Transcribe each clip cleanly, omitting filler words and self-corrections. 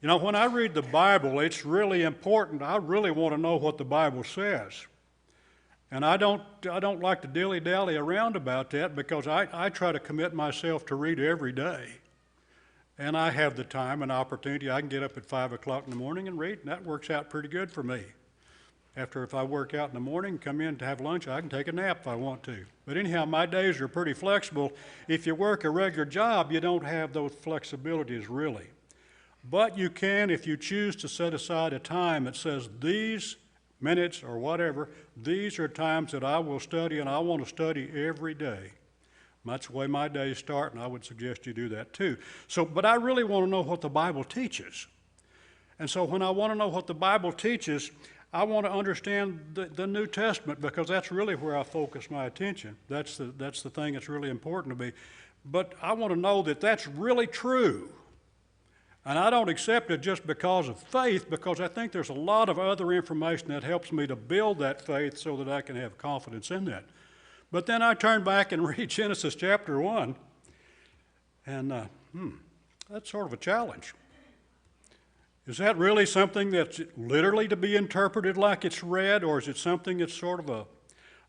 You know, when I read the Bible, it's really important. I really want to know what the Bible says. And I don't like to dilly-dally around about that because I try to commit myself to read every day. And I have the time and opportunity. I can get up at 5 o'clock in the morning and read, and that works out pretty good for me. If I work out in the morning, come in to have lunch, I can take a nap if I want to. But anyhow, my days are pretty flexible. If you work a regular job, you don't have those flexibilities really. But you can, if you choose to set aside a time that says these minutes or whatever, these are times that I will study, and I want to study every day. That's the way my days start, and I would suggest you do that too. But I really want to know what the Bible teaches. And so when I want to know what the Bible teaches, I want to understand the New Testament because that's really where I focus my attention. That's the thing that's really important to me. But I want to know that that's really true. And I don't accept it just because of faith, because I think there's a lot of other information that helps me to build that faith so that I can have confidence in that. But then I turn back and read Genesis chapter 1, and that's sort of a challenge. Is that really something that's literally to be interpreted like it's read, or is it something that's sort of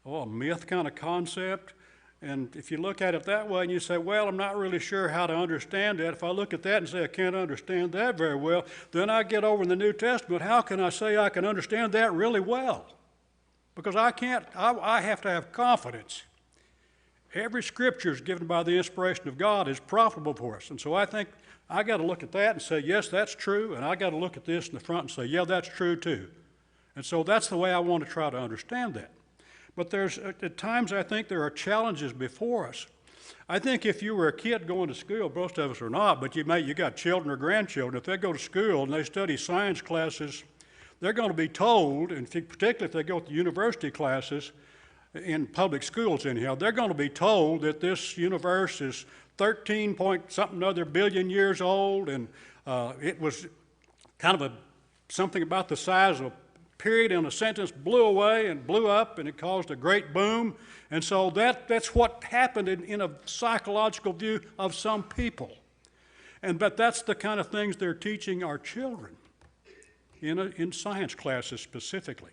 a myth kind of concept? And if you look at it that way and you say, well, I'm not really sure how to understand that, if I look at that and say I can't understand that very well, then I get over in the New Testament, how can I say I can understand that really well? Because I can't, I have to have confidence. Every scripture is given by the inspiration of God is profitable for us. And so I think I got to look at that and say, yes, that's true. And I got to look at this in the front and say, yeah, that's true too. And so that's the way I want to try to understand that. But at times I think there are challenges before us. I think if you were a kid going to school, most of us are not, but you got children or grandchildren. If they go to school and they study science classes, they're going to be told, and particularly if they go to university classes in public schools anyhow, they're going to be told that this universe is 13 point something other billion years old, and it was kind of something about the size of a period in a sentence blew away and blew up, and it caused a great boom. And so that's what happened in a psychological view of some people. But that's the kind of things they're teaching our children in science classes specifically.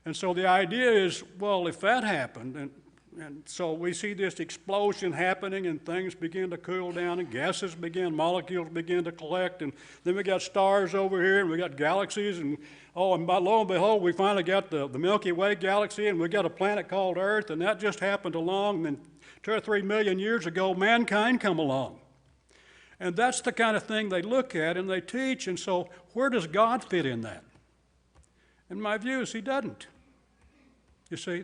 And so the idea is, well, if that happened, and so we see this explosion happening and things begin to cool down and molecules begin to collect, and then we got stars over here and we got galaxies, and lo and behold, we finally got the Milky Way galaxy, and we got a planet called Earth, and that just happened along, and then 2 or 3 million years ago, mankind come along. And that's the kind of thing they look at and they teach, and so where does God fit in that? And my view is he doesn't. You see,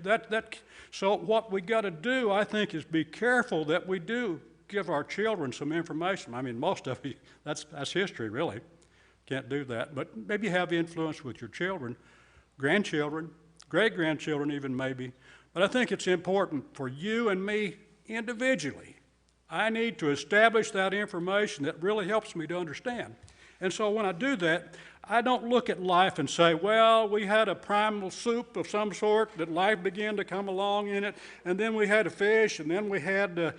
so what we got to do, I think, is be careful that we do give our children some information. I mean, most of it, that's history, really. Can't do that. But maybe have influence with your children, grandchildren, great-grandchildren even maybe. But I think it's important for you and me individually. I need to establish that information that really helps me to understand. And so when I do that, I don't look at life and say, well, we had a primal soup of some sort that life began to come along in it, and then we had a fish, and then we had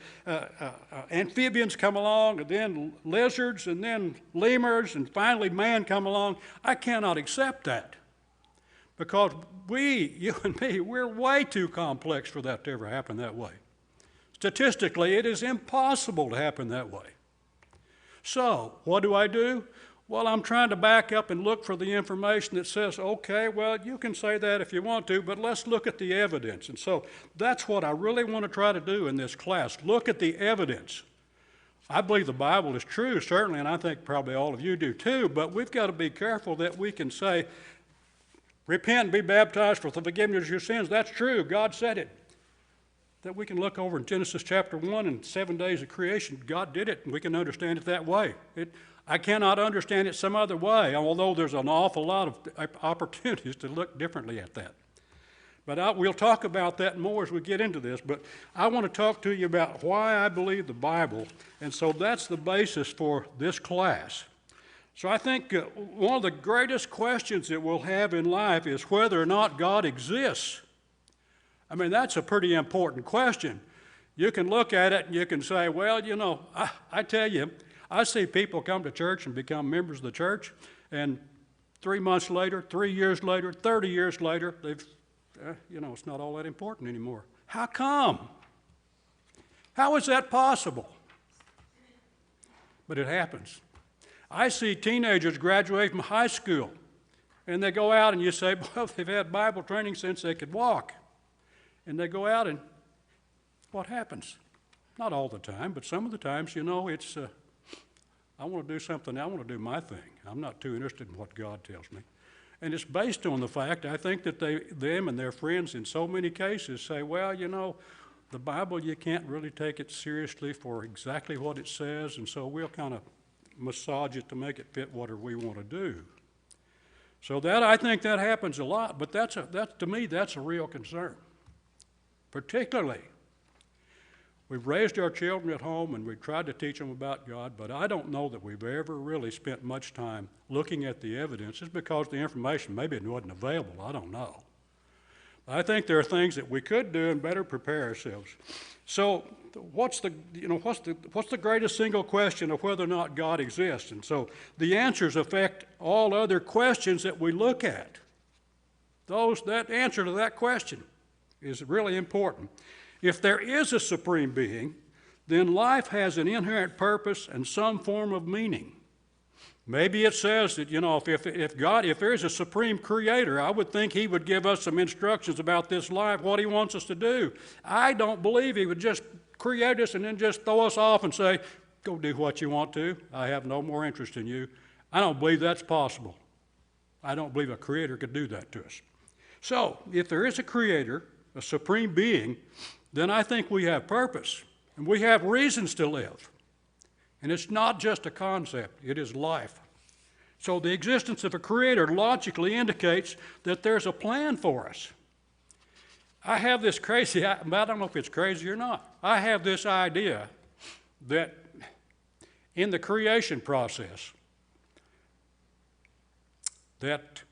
amphibians come along, and then lizards, and then lemurs, and finally man come along. I cannot accept that because you and me, we're way too complex for that to ever happen that way. Statistically, it is impossible to happen that way. So, what do? Well, I'm trying to back up and look for the information that says, okay, well, you can say that if you want to, but let's look at the evidence. And so that's what I really want to try to do in this class, look at the evidence. I believe the Bible is true, certainly, and I think probably all of you do too, but we've got to be careful that we can say, repent and be baptized for the forgiveness of your sins. That's true. God said it. That we can look over in Genesis chapter 1 and 7 days of creation. God did it, and we can understand it that way. I cannot understand it some other way, although there's an awful lot of opportunities to look differently at that. But we'll talk about that more as we get into this. But I want to talk to you about why I believe the Bible, and so that's the basis for this class. So I think one of the greatest questions that we'll have in life is whether or not God exists. I mean, that's a pretty important question. You can look at it and you can say, well, I tell you, I see people come to church and become members of the church, and 3 months later, 3 years later, 30 years later, it's not all that important anymore. How come? How is that possible? But it happens. I see teenagers graduate from high school, and they go out and you say, well, they've had Bible training since they could walk. And they go out and what happens? Not all the time, but some of the times, it's, I want to do something, I want to do my thing. I'm not too interested in what God tells me. And it's based on the fact, I think that them and their friends in so many cases say, well, the Bible, you can't really take it seriously for exactly what it says, and so we'll kind of massage it to make it fit whatever we want to do. So I think that happens a lot, but to me, that's a real concern. Particularly, we've raised our children at home and we've tried to teach them about God, but I don't know that we've ever really spent much time looking at the evidence. It's because the information, maybe it wasn't available, I don't know. I think there are things that we could do and better prepare ourselves. So what's the greatest single question of whether or not God exists? And so the answers affect all other questions that we look at. That answer to that question is really important. If there is a supreme being, then life has an inherent purpose and some form of meaning. Maybe it says that, if there is a supreme creator, I would think he would give us some instructions about this life, what he wants us to do. I don't believe he would just create us and then just throw us off and say, go do what you want to. I have no more interest in you. I don't believe that's possible. I don't believe a creator could do that to us. So, if there is a creator, a supreme being, then I think we have purpose and we have reasons to live. And it's not just a concept, it is life. So the existence of a creator logically indicates that there's a plan for us. I have this crazy, I don't know if it's crazy or not, I have this idea that in the creation process, that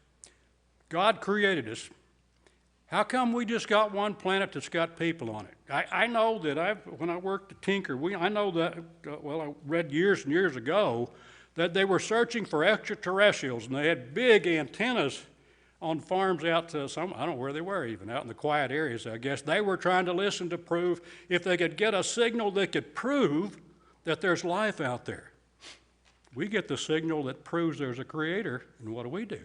God created us. How come we just got one planet that's got people on it? I know that when I worked at Tinker, I know that, I read years and years ago that they were searching for extraterrestrials, and they had big antennas on farms out to I don't know where they were even, out in the quiet areas, I guess. They were trying to listen to prove if they could get a signal that could prove that there's life out there. We get the signal that proves there's a creator, and what do?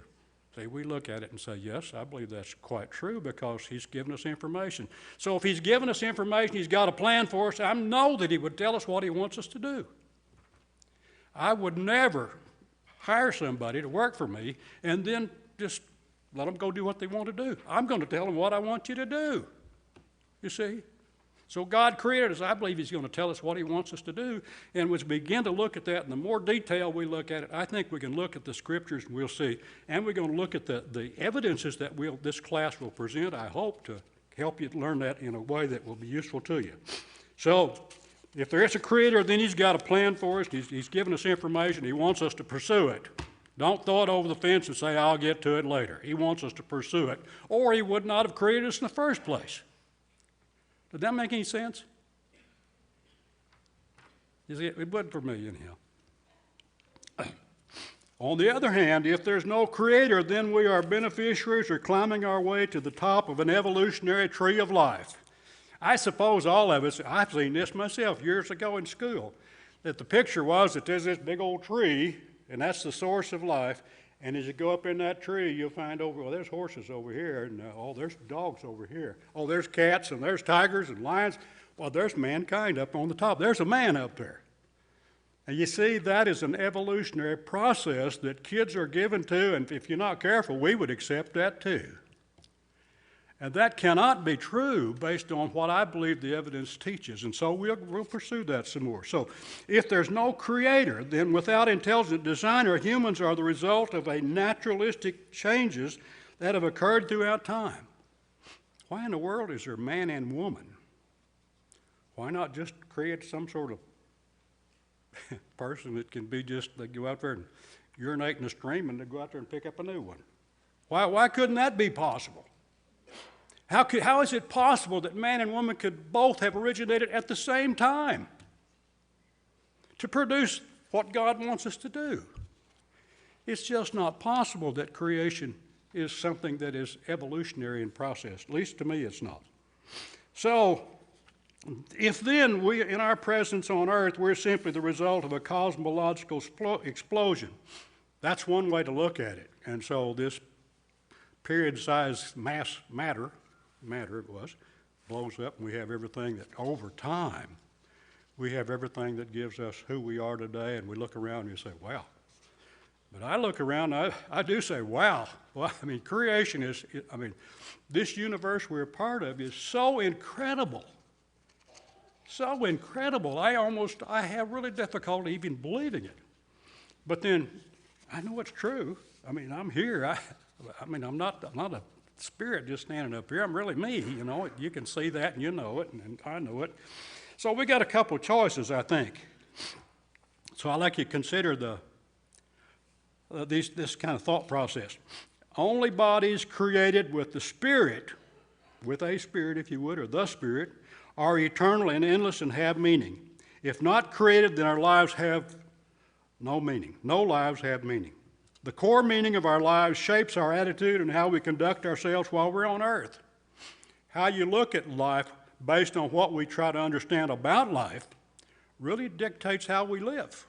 See, we look at it and say, yes, I believe that's quite true because he's given us information. So if he's given us information, he's got a plan for us, I know that he would tell us what he wants us to do. I would never hire somebody to work for me and then just let them go do what they want to do. I'm going to tell them what I want you to do, you see. So God created us. I believe he's going to tell us what he wants us to do. And as we begin to look at that, and the more detail we look at it, I think we can look at the scriptures and we'll see. And we're going to look at the evidences that this class will present, I hope, to help you learn that in a way that will be useful to you. So if there is a creator, then he's got a plan for us. He's given us information. He wants us to pursue it. Don't throw it over the fence and say, I'll get to it later. He wants us to pursue it, or he would not have created us in the first place. Did that make any sense? You see, it wouldn't for me, anyhow. On the other hand, if there's no creator, then we are beneficiaries or climbing our way to the top of an evolutionary tree of life. I suppose all of us, I've seen this myself years ago in school, that the picture was that there's this big old tree, and that's the source of life. And as you go up in that tree, you'll find there's horses over here, and there's dogs over here. Oh, there's cats, and there's tigers and lions. Well, there's mankind up on the top. There's a man up there. And you see, that is an evolutionary process that kids are given to, and if you're not careful, we would accept that too. And that cannot be true based on what I believe the evidence teaches. And so we'll pursue that some more. So if there's no creator, then without intelligent designer, humans are the result of a naturalistic changes that have occurred throughout time. Why in the world is there man and woman? Why not just create some sort of person that can be they go out there and urinate in a stream and they go out there and pick up a new one? Why couldn't that be possible? How is it possible that man and woman could both have originated at the same time to produce what God wants us to do. It's just not possible that creation is something that is evolutionary in process. At least to me, it's not. So, if then we, in our presence on earth, we're simply the result of a cosmological explosion, that's one way to look at it. And so this period-sized matter it was, blows up, and we have everything that, over time, we have everything that gives us who we are today, and we look around and you say, wow. But I look around, I do say, wow. Well, I mean, creation is, this universe we're a part of is so incredible. So incredible. I have really difficulty even believing it. But then, I know it's true. I mean, I'm here. I'm not a spirit just standing up here. I'm really me, you know. You can see that and you know it, and I know it. So we got a couple of choices, I think. So I'd like you to consider this kind of thought process. Only bodies created with the Spirit, with a spirit, if you would, or the Spirit, are eternal and endless and have meaning. If not created, then our lives have no meaning. No lives have meaning. The core meaning of our lives shapes our attitude and how we conduct ourselves while we're on earth. How you look at life based on what we try to understand about life really dictates how we live.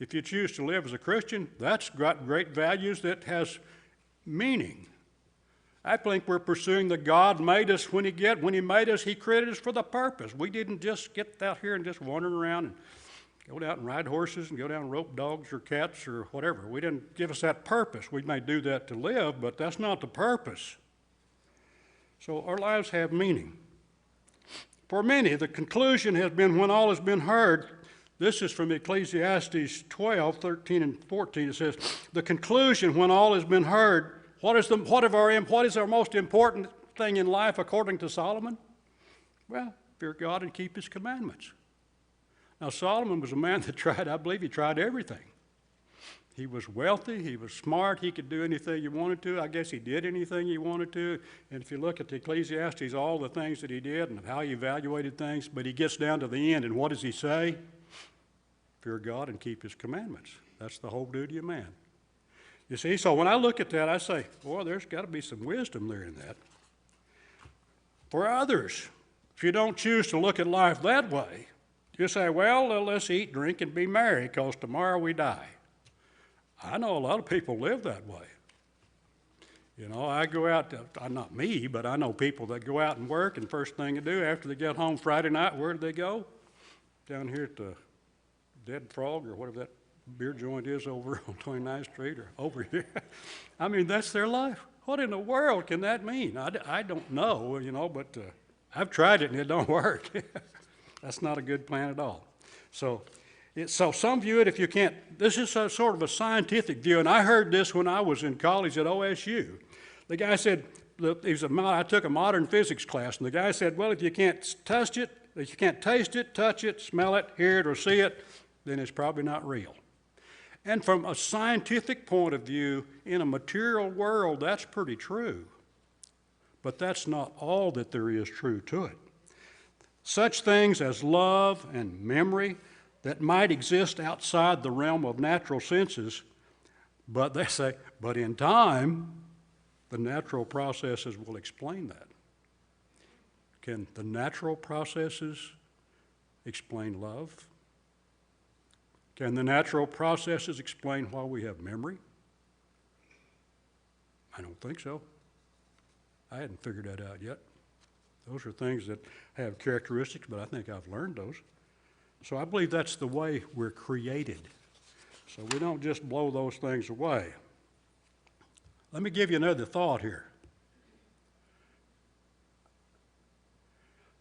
If you choose to live as a Christian, that's got great values that has meaning. I think we're pursuing the God made us when He made us, He created us for the purpose. We didn't just get out here and just wandering around and go down and ride horses and go down and rope dogs or cats or whatever. We didn't give us that purpose. We may do that to live, but that's not the purpose. So our lives have meaning. For many, the conclusion has been when all has been heard. This is from Ecclesiastes 12, 13 and 14. It says, the conclusion when all has been heard, what is our most important thing in life according to Solomon? Well, fear God and keep His commandments. Now, Solomon was a man that tried everything. He was wealthy, he was smart, he could do anything he wanted to. I guess he did anything he wanted to. And if you look at the Ecclesiastes, all the things that he did and how he evaluated things, but he gets down to the end, and what does he say? Fear God and keep His commandments. That's the whole duty of man. You see, so when I look at that, I say, boy, there's got to be some wisdom there in that. For others, if you don't choose to look at life that way, you say, well, let's eat, drink, and be merry, because tomorrow we die. I know a lot of people live that way. You know, I go out, not me, but I know people that go out and work, and first thing they do after they get home Friday night, where do they go? Down here at the Dead Frog, or whatever that beer joint is over on 29th Street, or over here. I mean, that's their life. What in the world can that mean? I don't know, you know, but I've tried it and it don't work. That's not a good plan at all. So some view it, if you can't, this is a sort of a scientific view, and I heard this when I was in college at OSU. The guy said, I took a modern physics class, and the guy said, well, if you can't touch it, if you can't taste it, touch it, smell it, hear it, or see it, then it's probably not real. And from a scientific point of view, in a material world, that's pretty true. But that's not all that there is true to it. Such things as love and memory that might exist outside the realm of natural senses, but they say, but in time, the natural processes will explain that. Can the natural processes explain love? Can the natural processes explain why we have memory? I don't think so. I hadn't figured that out yet. Those are things that have characteristics, but I think I've learned those. So I believe that's the way we're created. So we don't just blow those things away. Let me give you another thought here.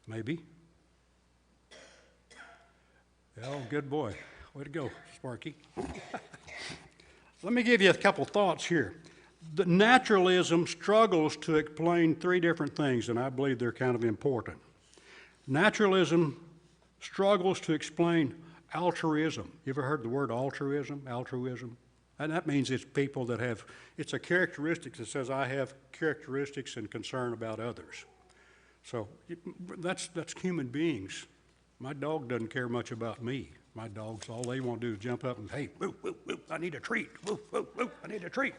Maybe. Oh, good boy. Way to go, Sparky. Let me give you a couple thoughts here. The naturalism struggles to explain three different things, and I believe they're kind of important. Naturalism struggles to explain altruism. You ever heard the word altruism? Altruism? And that means it's people that have, it's a characteristic that says I have characteristics and concern about others. So that's human beings. My dog doesn't care much about me. My dogs, all they want to do is jump up and, hey, woo, woo, woo, I need a treat. Woo, woo, woo, I need a treat.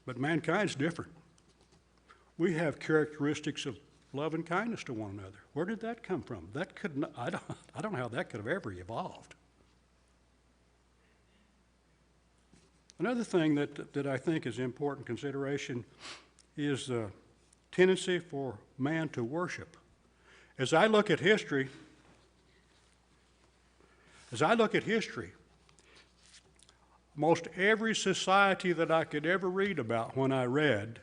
But mankind's different. We have characteristics of love and kindness to one another. Where did that come from? That could not, I don't know how that could have ever evolved. Another thing that I think is important consideration is the tendency for man to worship. As I look at history, most every society that I could ever read about when I read,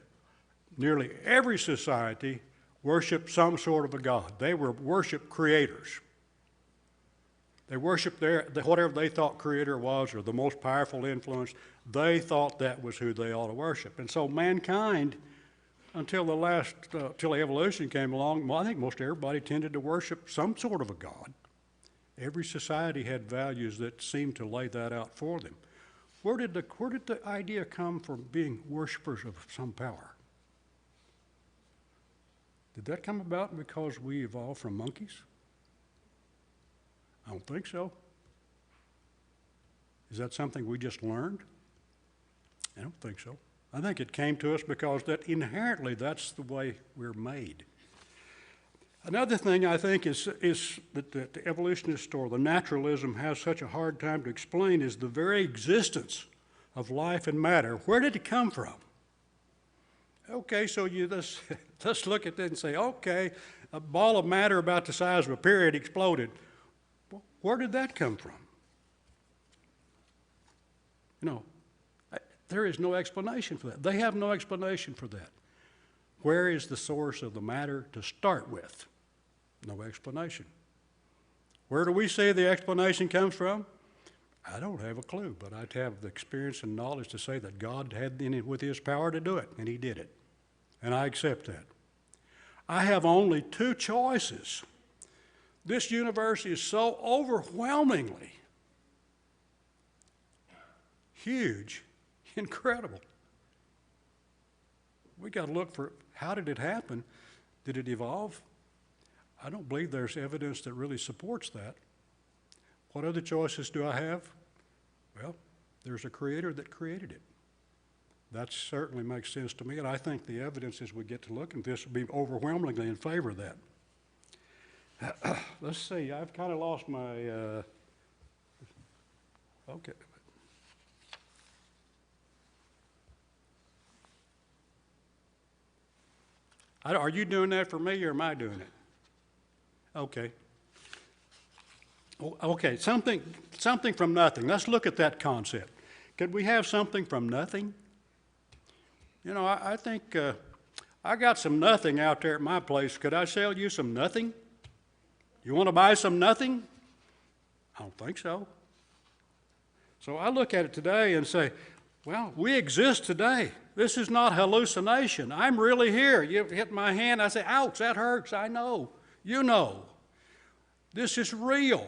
nearly every society worshiped some sort of a god. They were worship creators. They worshiped whatever they thought creator was, or the most powerful influence. They thought that was who they ought to worship. And so mankind, until evolution came along, well, I think most everybody tended to worship some sort of a god. Every society had values that seemed to lay that out for them. Where did the idea come from being worshipers of some power? Did that come about because we evolved from monkeys? I don't think so. Is that something we just learned? I don't think so. I think it came to us because that inherently that's the way we're made. Another thing I think is that the evolutionist or the naturalism has such a hard time to explain is the very existence of life and matter. Where did it come from? Okay, so let's look at that and say, okay, a ball of matter about the size of a period exploded. Where did that come from? There is no explanation for that. They have no explanation for that. Where is the source of the matter to start with? No explanation. Where do we say the explanation comes from? I don't have a clue, but I have the experience and knowledge to say that God had in it with his power to do it, and he did it. And I accept that. I have only two choices. This universe is so overwhelmingly huge, incredible. We got to look for how did it happen? Did it evolve? I don't believe there's evidence that really supports that. What other choices do I have? Well, there's a creator that created it. That certainly makes sense to me, and I think the evidence as we get to look at this will be overwhelmingly in favor of that. Let's see, I've kind of lost my, okay. Are you doing that for me or am I doing it? Okay. Okay, something from nothing. Let's look at that concept. Could we have something from nothing? I think I got some nothing out there at my place. Could I sell you some nothing? You want to buy some nothing? I don't think so. So I look at it today and say, well, we exist today. This is not hallucination. I'm really here. You hit my hand, I say, ouch, that hurts. I know. You know. This is real.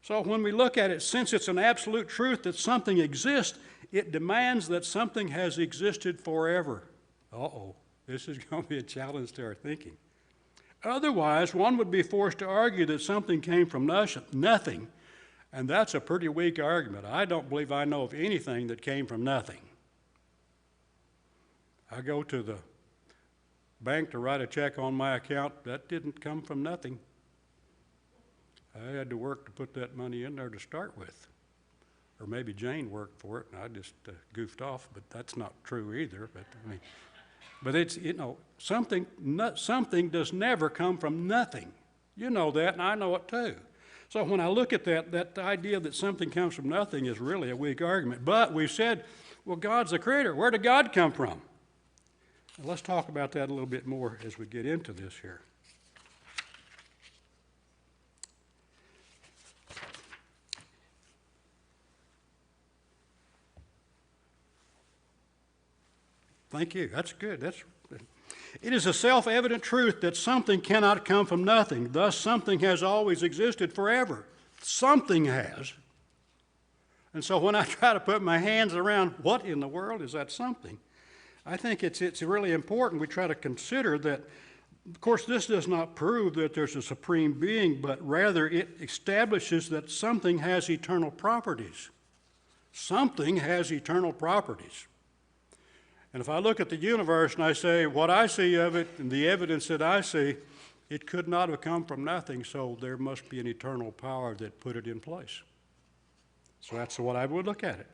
So when we look at it, since it's an absolute truth that something exists, it demands that something has existed forever. Uh-oh, this is going to be a challenge to our thinking. Otherwise, one would be forced to argue that something came from nothing, and that's a pretty weak argument. I don't believe I know of anything that came from nothing. I go to the bank to write a check on my account. That didn't come from nothing. I had to work to put that money in there to start with. Or maybe Jane worked for it and I just goofed off, but that's not true either. But it's, something does never come from nothing. You know that, and I know it too. So when I look at that idea that something comes from nothing is really a weak argument. But we've said, well, God's the creator. Where did God come from? Well, let's talk about that a little bit more as we get into this here. Thank you. That's good. It is a self-evident truth that something cannot come from nothing. Thus, something has always existed forever. Something has. And so when I try to put my hands around what in the world is that something, I think it's really important we try to consider that Of course, this does not prove that there's a supreme being, but rather it establishes that something has eternal properties. Something has eternal properties. And if I look at the universe and I say what I see of it and the evidence that I see, it could not have come from nothing, so there must be an eternal power that put it in place. So that's the way I would look at it.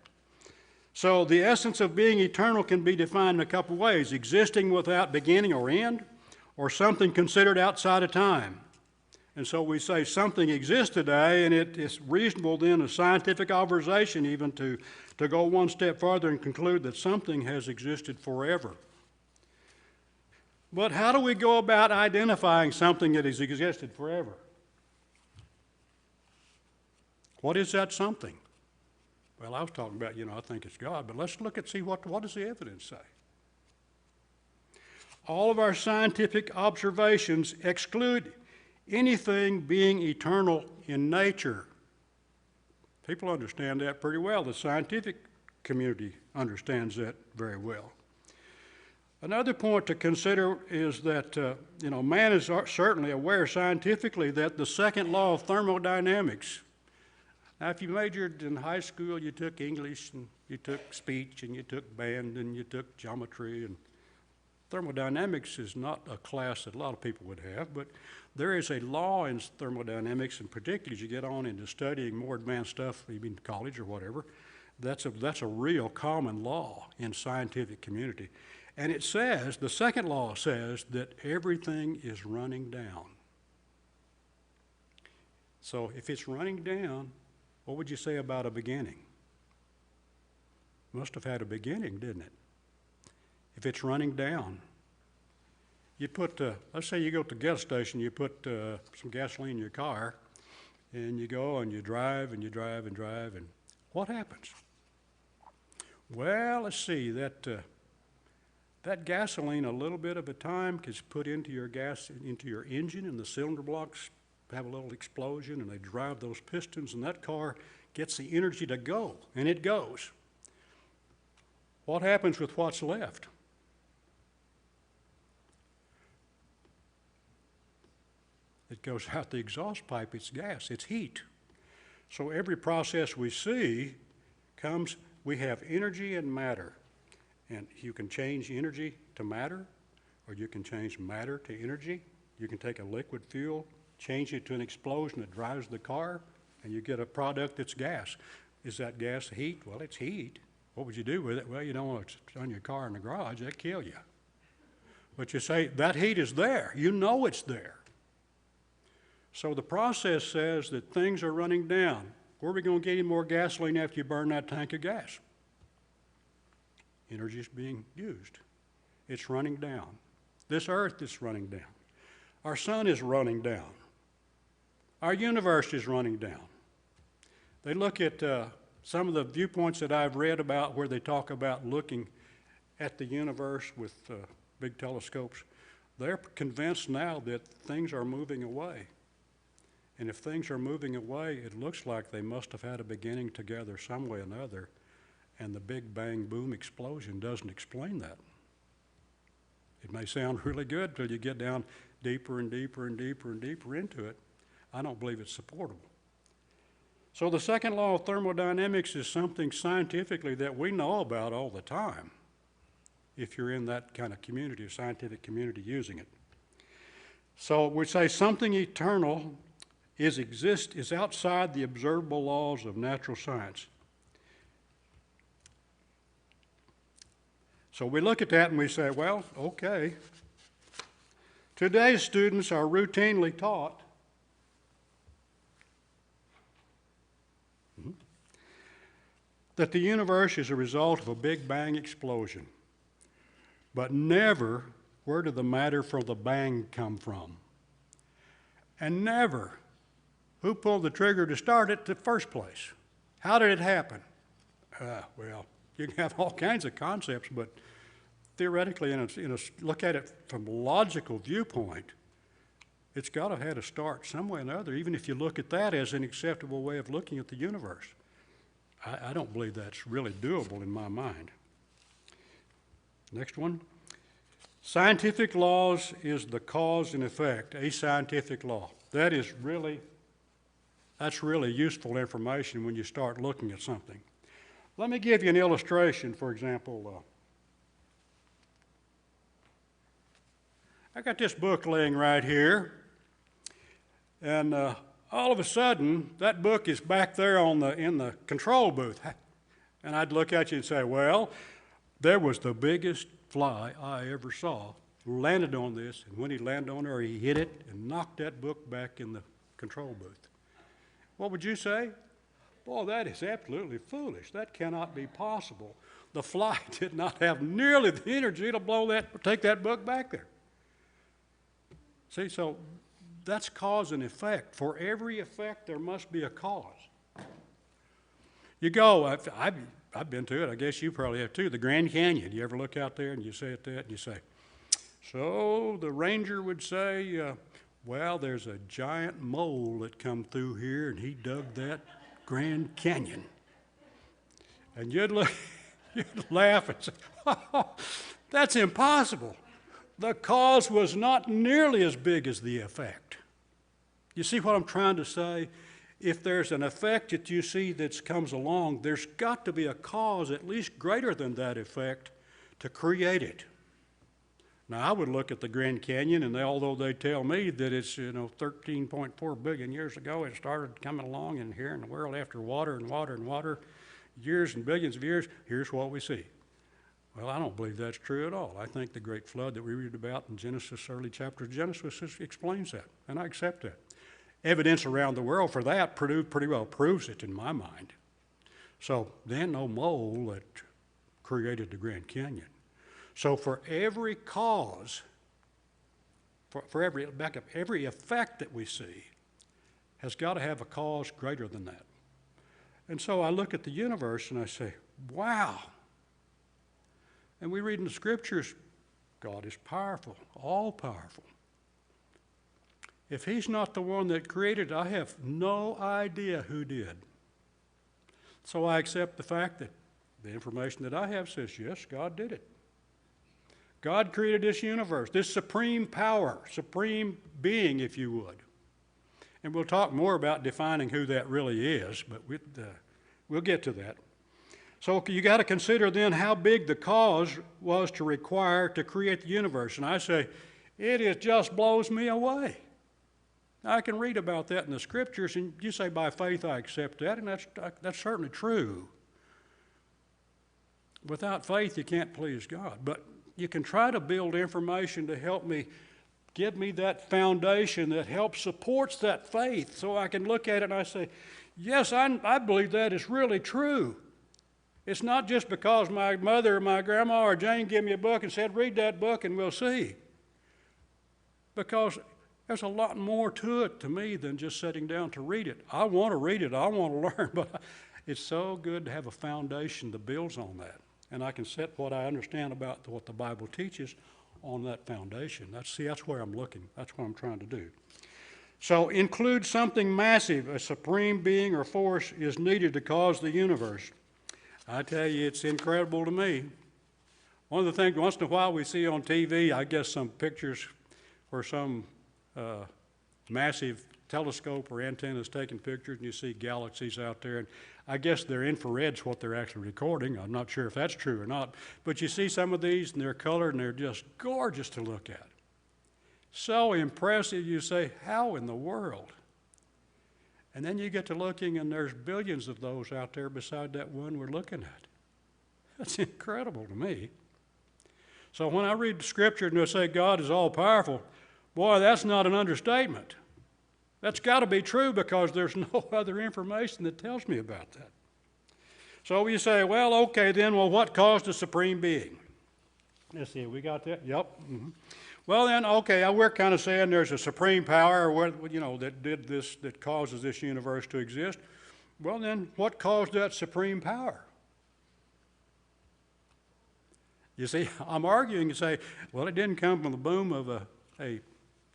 So the essence of being eternal can be defined in a couple ways: existing without beginning or end, or something considered outside of time. And so we say something exists today, and it is reasonable then, a scientific observation even, to go one step farther and conclude that something has existed forever. But how do we go about identifying something that has existed forever? What is that something? Well, I was talking about, I think it's God, but let's look and see what does the evidence say. All of our scientific observations exclude anything being eternal in nature. People understand that pretty well. The scientific community understands that very well. Another point to consider is that, man is certainly aware scientifically that the second law of thermodynamics. Now, if you majored in high school, you took English, and you took speech, and you took band, and you took geometry, and thermodynamics is not a class that a lot of people would have, but there is a law in thermodynamics, and particularly as you get on into studying more advanced stuff, maybe in college or whatever, that's a real common law in scientific community. And it says, the second law says, that everything is running down. So if it's running down, what would you say about a beginning? Must have had a beginning, didn't it? If it's running down, you put, let's say you go to the gas station, you put some gasoline in your car, and you go and you drive and you drive and drive, and what happens? Well, let's see, that gasoline, a little bit of a time, gets put into your engine, and the cylinder blocks have a little explosion, and they drive those pistons, and that car gets the energy to go, and it goes. What happens with what's left? It goes out the exhaust pipe. It's gas, it's heat. So every process we see we have energy and matter. And you can change energy to matter, or you can change matter to energy. You can take a liquid fuel, change it to an explosion that drives the car, and you get a product that's gas. Is that gas heat? Well, it's heat. What would you do with it? Well, you don't want to run your car in the garage. That'd kill you. But you say, that heat is there. You know it's there. So the process says that things are running down. Where are we going to get any more gasoline after you burn that tank of gas? Energy is being used. It's running down. This earth is running down. Our sun is running down. Our universe is running down. They look at some of the viewpoints that I've read about where they talk about looking at the universe with big telescopes. They're convinced now that things are moving away. And if things are moving away, it looks like they must have had a beginning together some way or another, and the big bang boom explosion doesn't explain that. It may sound really good till you get down deeper and deeper and deeper and deeper into it. I don't believe it's supportable. So the second law of thermodynamics is something scientifically that we know about all the time, if you're in that kind of community, a scientific community using it. So we say something eternal is outside the observable laws of natural science. So we look at that and we say, well, okay. Today's students are routinely taught that the universe is a result of a Big Bang explosion, but never where did the matter from the bang come from? And never who pulled the trigger to start it in the first place? How did it happen? Well, you can have all kinds of concepts, but theoretically, look at it from a logical viewpoint, it's got to have had a start some way or another, even if you look at that as an acceptable way of looking at the universe. I don't believe that's really doable in my mind. Next one. Scientific laws is the cause and effect, a scientific law. That's really useful information when you start looking at something. Let me give you an illustration, for example. I got this book laying right here, and all of a sudden, that book is back there in the control booth. And I'd look at you and say, well, there was the biggest fly I ever saw landed on this, and when he landed on her, he hit it and knocked that book back in the control booth. What would you say? Boy, that is absolutely foolish. That cannot be possible. The fly did not have nearly the energy to take that book back there. See, so that's cause and effect. For every effect, there must be a cause. You go, I've been to it, I guess you probably have too, the Grand Canyon. You ever look out there and you say at that and you say, so the ranger would say, well, there's a giant mole that come through here and he dug that Grand Canyon. And you'd laugh and say, oh, that's impossible. The cause was not nearly as big as the effect. You see what I'm trying to say? If there's an effect that you see that comes along, there's got to be a cause at least greater than that effect to create it. Now, I would look at the Grand Canyon, and although they tell me that it's 13.4 billion years ago, it started coming along in here in the world after water and water and water, years and billions of years, here's what we see. Well, I don't believe that's true at all. I think the great flood that we read about in Genesis, early chapters of Genesis, explains that, and I accept that. Evidence around the world for that pretty well proves it in my mind. So then no mole that created the Grand Canyon. So for every cause, for every effect that we see has got to have a cause greater than that. And so I look at the universe and I say, wow. And we read in the scriptures, God is powerful, all powerful. If he's not the one that created it, I have no idea who did. So I accept the fact that the information that I have says, yes, God did it. God created this universe, this supreme power, supreme being, if you would. And we'll talk more about defining who that really is, but we'll get to that. So you got to consider then how big the cause was to require to create the universe. And I say, it just blows me away. Now, I can read about that in the scriptures, and you say by faith I accept that, and that's certainly true. Without faith, you can't please God. But you can try to build information to help me, give me that foundation that helps supports that faith, so I can look at it and I say, yes, I believe that is really true. It's not just because my mother or my grandma or Jane gave me a book and said, read that book and we'll see. Because there's a lot more to it to me than just sitting down to read it. I want to read it, I want to learn, but it's so good to have a foundation that builds on that. And I can set what I understand about what the Bible teaches on that foundation. That's where I'm looking. That's what I'm trying to do. So include something massive, a supreme being or force is needed to cause the universe. I tell you, it's incredible to me. One of the things, once in a while we see on TV, I guess some pictures where some massive telescope or antenna is taking pictures and you see galaxies out there. And I guess they're infrared's what they're actually recording. I'm not sure if that's true or not. But you see some of these and they're colored and they're just gorgeous to look at. So impressive, you say, how in the world? And then you get to looking and there's billions of those out there beside that one we're looking at. That's incredible to me. So when I read the scripture and they say God is all powerful, boy, that's not an understatement. That's got to be true because there's no other information that tells me about that. So you say, well, okay, then, what caused the supreme being? Let's see, we got that? Yep. Mm-hmm. Well, then, okay, we're kind of saying there's a supreme power, that did this, that causes this universe to exist. Well, then, what caused that supreme power? You see, I'm arguing and say, well, it didn't come from the boom of a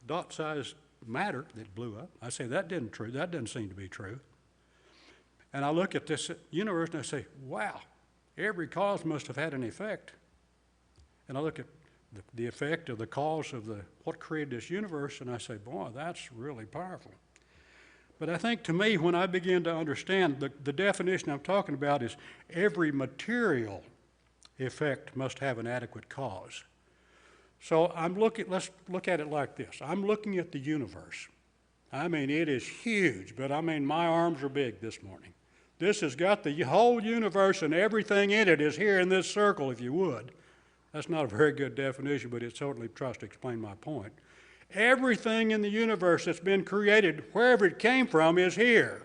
dot-sized matter that blew up. I say that doesn't seem to be true. And I look at this universe and I say, wow, every cause must have had an effect. And I look at the effect of the cause of what created this universe, and I say, boy, that's really powerful. But I think to me, when I begin to understand, the definition I'm talking about is every material effect must have an adequate cause. So let's look at it like this. I'm looking at the universe. I mean, it is huge, but I mean, my arms are big this morning. This has got the whole universe, and everything in it is here in this circle, if you would. That's not a very good definition, but it certainly tries to explain my point. Everything in the universe that's been created, wherever it came from, is here.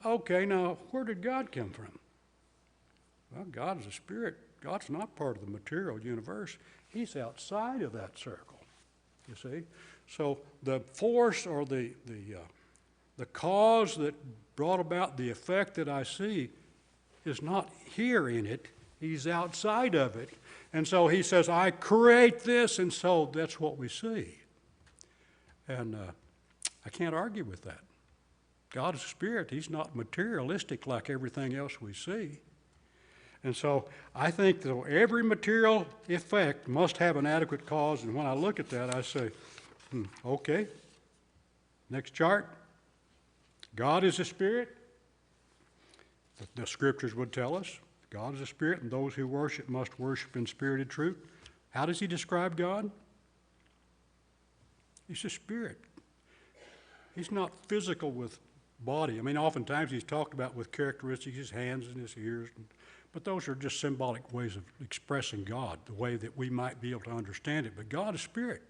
Okay, now, where did God come from? Well, God is a spirit. God's not part of the material universe. He's outside of that circle, you see. So the force or the cause that brought about the effect that I see is not here in it. He's outside of it. And so he says, I create this, and so that's what we see. And I can't argue with that. God is a spirit. He's not materialistic like everything else we see. And so I think that every material effect must have an adequate cause. And when I look at that, I say, okay. Next chart. God is a spirit. The scriptures would tell us. God is a spirit, and those who worship must worship in spirit and truth. How does he describe God? He's a spirit. He's not physical with body. I mean, oftentimes he's talked about with characteristics, his hands and his ears, but those are just symbolic ways of expressing God, the way that we might be able to understand it. But God is spirit.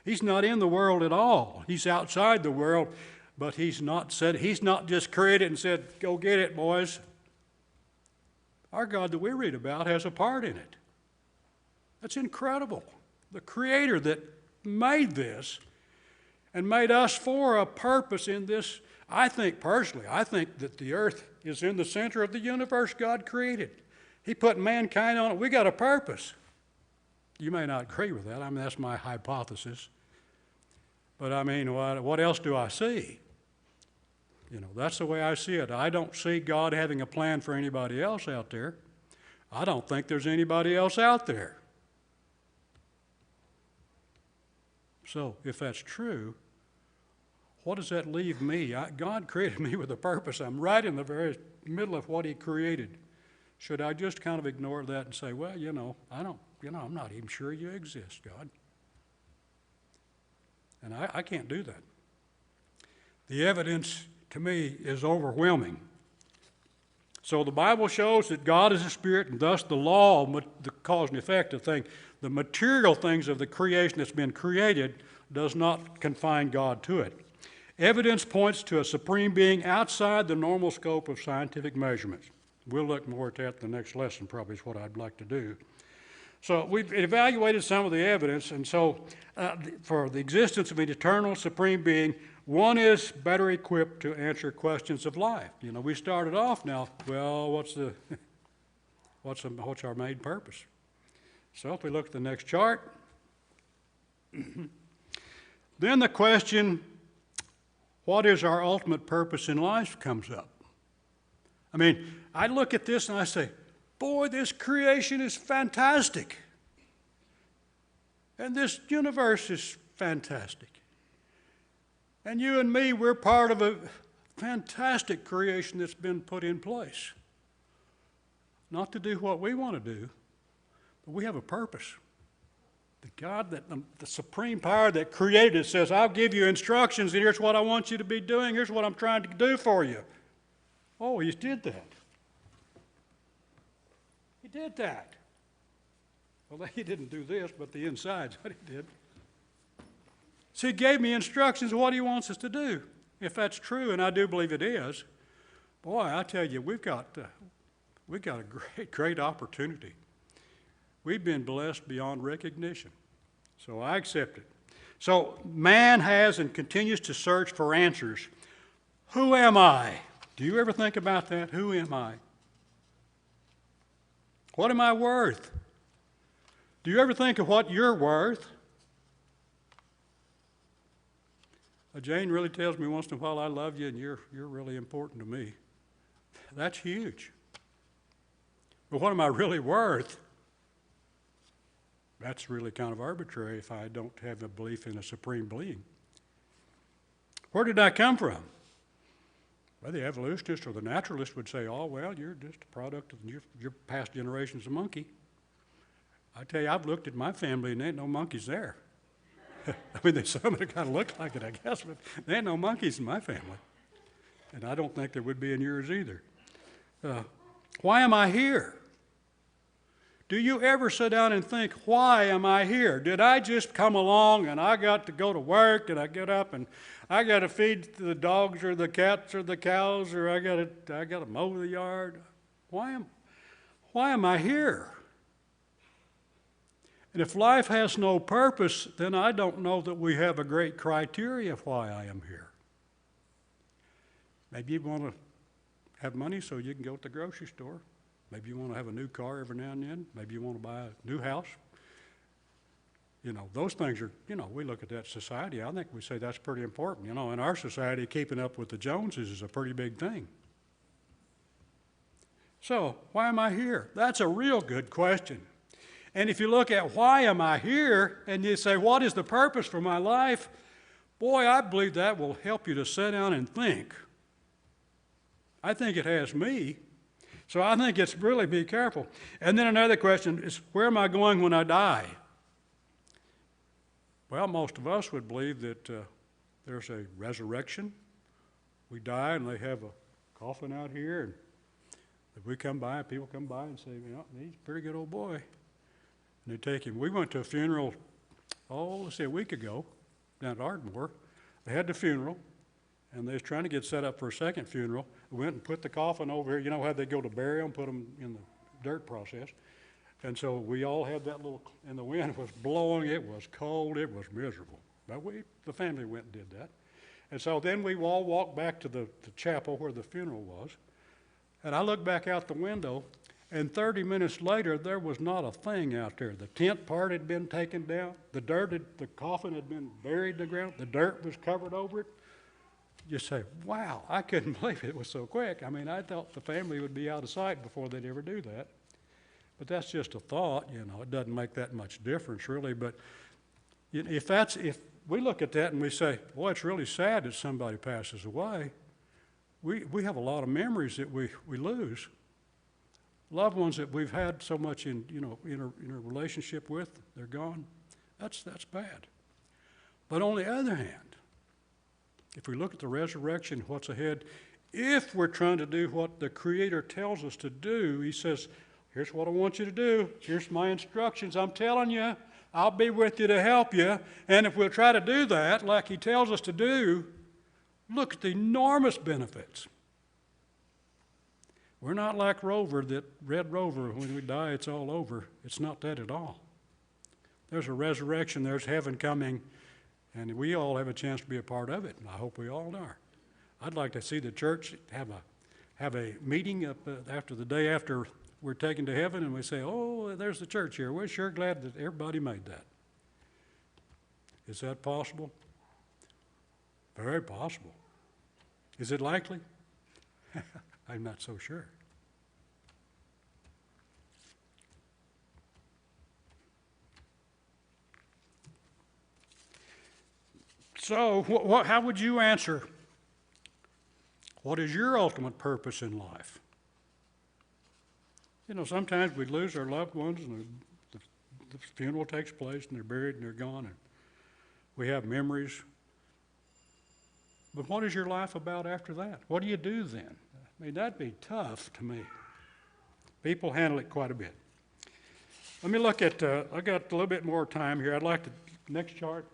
He's not in the world at all. He's outside the world, but he's not just created and said, go get it, boys. Our God that we read about has a part in it. That's incredible. The Creator that made this and made us for a purpose in this. I think that the earth is in the center of the universe God created. He put mankind on it. We got a purpose. You may not agree with that. I mean, that's my hypothesis. But I mean, what else do I see? You know, that's the way I see it. I don't see God having a plan for anybody else out there. I don't think there's anybody else out there. So, if that's true, what does that leave me? God created me with a purpose. I'm right in the very middle of what he created. Should I just kind of ignore that and say, well, I'm not even sure you exist, God. And I can't do that. The evidence to me is overwhelming. So the Bible shows that God is a spirit, and thus the law, the cause and effect of things, the material things of the creation that's been created does not confine God to it. Evidence points to a supreme being outside the normal scope of scientific measurements. We'll look more at that in the next lesson, probably is what I'd like to do. So we've evaluated some of the evidence, and so for the existence of an eternal supreme being, one is better equipped to answer questions of life. You know, we started off now, well, what's our main purpose? So if we look at the next chart, then the question, what is our ultimate purpose in life, comes up. I mean, I look at this and I say, boy, this creation is fantastic. And this universe is fantastic. And you and me, we're part of a fantastic creation that's been put in place. Not to do what we want to do, but we have a purpose. The God, the supreme power that created it says, I'll give you instructions, and here's what I want you to be doing. Here's what I'm trying to do for you. Oh, he did that. He did that. Well, he didn't do this, but the inside's what he did. So he gave me instructions of what he wants us to do. If that's true, and I do believe it is, boy, I tell you, we've got a great opportunity. We've been blessed beyond recognition. So I accept it. So man has and continues to search for answers. Who am I? Do you ever think about that? Who am I? What am I worth? Do you ever think of what you're worth? Jane really tells me once in a while, I love you and you're really important to me. That's huge. But what am I really worth? That's really kind of arbitrary if I don't have a belief in a supreme being. Where did I come from? Well, the evolutionist or the naturalist would say, oh, well, you're just a product of your past generation's of monkey. I tell you, I've looked at my family and there ain't no monkeys there. I mean, there's some that kind of look like it, I guess, but there ain't no monkeys in my family. And I don't think there would be in yours either. Why am I here? Do you ever sit down and think, why am I here? Did I just come along and I got to go to work and I get up and I got to feed the dogs or the cats or the cows or I got to mow the yard? Why am I here? And if life has no purpose, then I don't know that we have a great criteria of why I am here. Maybe you want to have money so you can go to the grocery store. Maybe you want to have a new car every now and then. Maybe you want to buy a new house. You know, those things are, you know, we look at that society. I think we say that's pretty important. You know, in our society, keeping up with the Joneses is a pretty big thing. So, why am I here? That's a real good question. And if you look at why am I here, and you say, what is the purpose for my life? Boy, I believe that will help you to sit down and think. I think it has me. So I think it's really be careful. And then another question is, where am I going when I die? Well, most of us would believe that there's a resurrection. We die and they have a coffin out here. And if we come by, people come by and say, you know, he's a pretty good old boy. And they take him. We went to a funeral, let's say a week ago, down at Ardmore. They had the funeral. And they was trying to get set up for a second funeral. We went and put the coffin over here. You know how they go to bury them, put them in the dirt process. And so we all had that little, and the wind was blowing. It was cold. It was miserable. But the family went and did that. And so then we all walked back to the chapel where the funeral was. And I looked back out the window, and 30 minutes later, there was not a thing out there. The tent part had been taken down. The coffin had been buried in the ground. The dirt was covered over it. You say, wow, I couldn't believe it was so quick. I mean, I thought the family would be out of sight before they'd ever do that. But that's just a thought, you know. It doesn't make that much difference, really. But if we look at that and we say, boy, it's really sad that somebody passes away, we have a lot of memories that we lose. Loved ones that we've had so much in a relationship with, they're gone. That's bad. But on the other hand, if we look at the resurrection, what's ahead, if we're trying to do what the Creator tells us to do, He says, here's what I want you to do. Here's my instructions. I'm telling you, I'll be with you to help you. And if we'll try to do that like He tells us to do, look at the enormous benefits. We're not like Red Rover, when we die, it's all over. It's not that at all. There's a resurrection, there's heaven coming. And we all have a chance to be a part of it, and I hope we all are. I'd like to see the church have a meeting up after the day after we're taken to heaven, and we say, oh, there's the church here. We're sure glad that everybody made that. Is that possible? Very possible. Is it likely? I'm not so sure. So, how would you answer? What is your ultimate purpose in life? You know, sometimes we lose our loved ones and the funeral takes place and they're buried and they're gone and we have memories. But what is your life about after that? What do you do then? I mean, that'd be tough to me. People handle it quite a bit. Let me look at, I got a little bit more time here. I'd like to, next chart.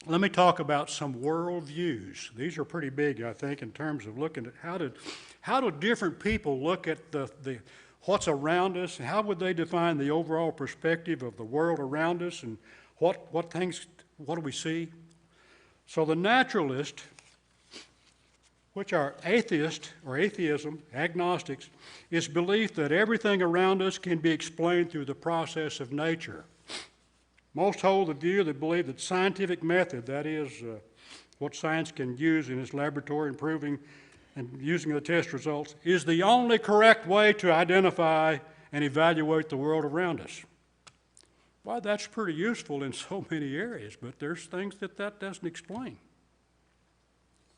Let me talk about some worldviews. These are pretty big, I think, in terms of looking at how do different people look at the what's around us, and how would they define the overall perspective of the world around us, and what do we see? So the naturalist, which are atheists or atheism, agnostics, is belief that everything around us can be explained through the process of nature. Most hold the view that believe that scientific method, that is, what science can use in its laboratory in proving and using the test results, is the only correct way to identify and evaluate the world around us. Well, that's pretty useful in so many areas, but there's things that doesn't explain.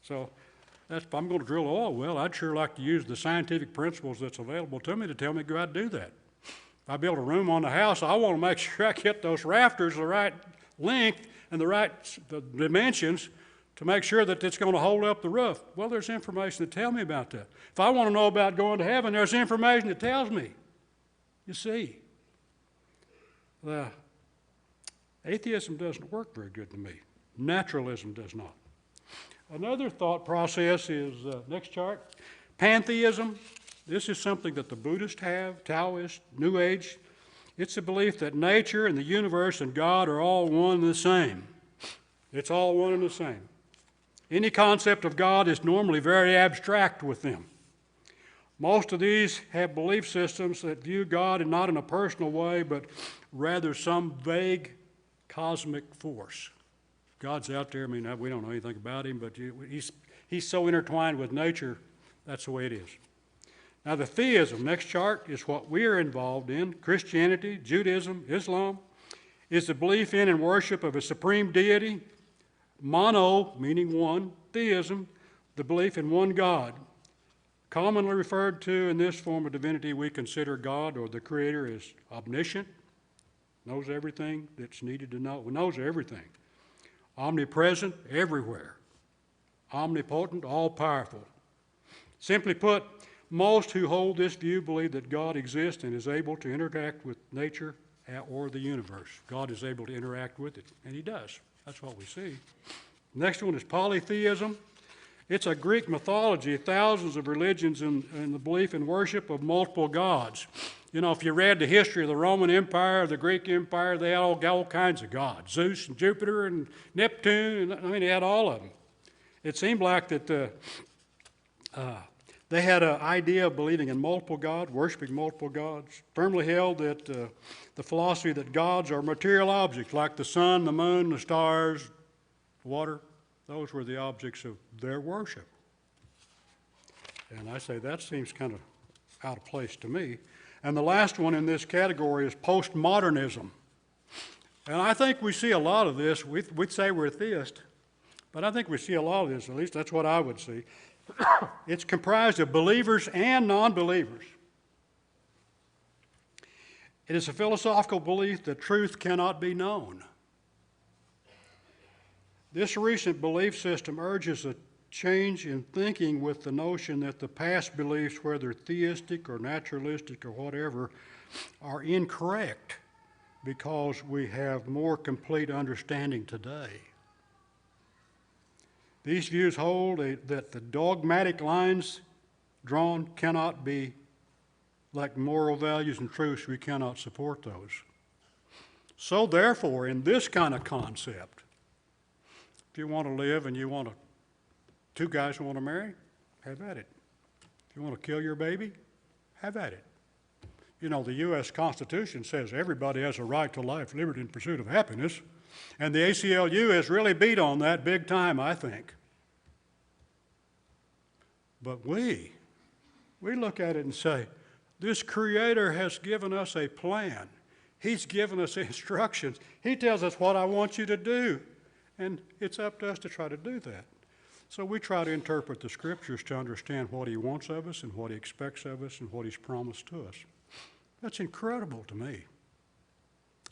So if I'm going to drill an oil well, I'd sure like to use the scientific principles that's available to me to tell me to go out and do that. If I build a room on the house, I want to make sure I get those rafters the right length and the dimensions to make sure that it's going to hold up the roof. Well, there's information to tell me about that. If I want to know about going to heaven, there's information that tells me. You see, atheism doesn't work very good to me. Naturalism does not. Another thought process is, next chart, pantheism. This is something that the Buddhists have, Taoists, New Age. It's a belief that nature and the universe and God are all one and the same. It's all one and the same. Any concept of God is normally very abstract with them. Most of these have belief systems that view God not in a personal way, but rather some vague cosmic force. God's out there. I mean, we don't know anything about him, but he's so intertwined with nature, that's the way it is. Now, the theism, next chart, is what we are involved in. Christianity, Judaism, Islam, is the belief in and worship of a supreme deity. Mono, meaning one, theism, the belief in one God. Commonly referred to in this form of divinity, we consider God or the Creator as omniscient, knows everything that's needed to know, knows everything. Omnipresent, everywhere. Omnipotent, all-powerful. Simply put, most who hold this view believe that God exists and is able to interact with nature or the universe. God is able to interact with it, and he does. That's what we see. Next one is polytheism. It's a Greek mythology, thousands of religions and the belief and worship of multiple gods. You know, if you read the history of the Roman Empire, the Greek Empire, they had all kinds of gods. Zeus and Jupiter and Neptune, and, I mean, they had all of them. It seemed like that they had an idea of believing in multiple gods, worshiping multiple gods, firmly held that the philosophy that gods are material objects like the sun, the moon, the stars, water. Those were the objects of their worship. And I say that seems kind of out of place to me. And the last one in this category is postmodernism. And I think we see a lot of this. We'd say we're theists, but I think we see a lot of this, at least that's what I would see. It's comprised of believers and non-believers. It is a philosophical belief that truth cannot be known. This recent belief system urges a change in thinking with the notion that the past beliefs, whether theistic or naturalistic or whatever, are incorrect because we have more complete understanding today. These views hold that the dogmatic lines drawn cannot be like moral values and truths. We cannot support those. So therefore, in this kind of concept, if you want to live and you want two guys who want to marry, have at it. If you want to kill your baby, have at it. You know, the U.S. Constitution says everybody has a right to life, liberty, and pursuit of happiness. And the ACLU has really beat on that big time, I think. But we look at it and say, this Creator has given us a plan. He's given us instructions. He tells us what I want you to do. And it's up to us to try to do that. So we try to interpret the Scriptures to understand what He wants of us and what He expects of us and what He's promised to us. That's incredible to me.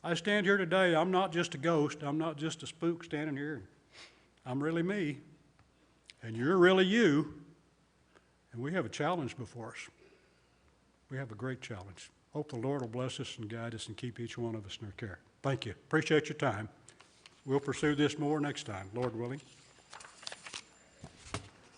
I stand here today, I'm not just a ghost, I'm not just a spook standing here. I'm really me, and you're really you, and we have a challenge before us. We have a great challenge. Hope the Lord will bless us and guide us and keep each one of us in their care. Thank you. Appreciate your time. We'll pursue this more next time, Lord willing.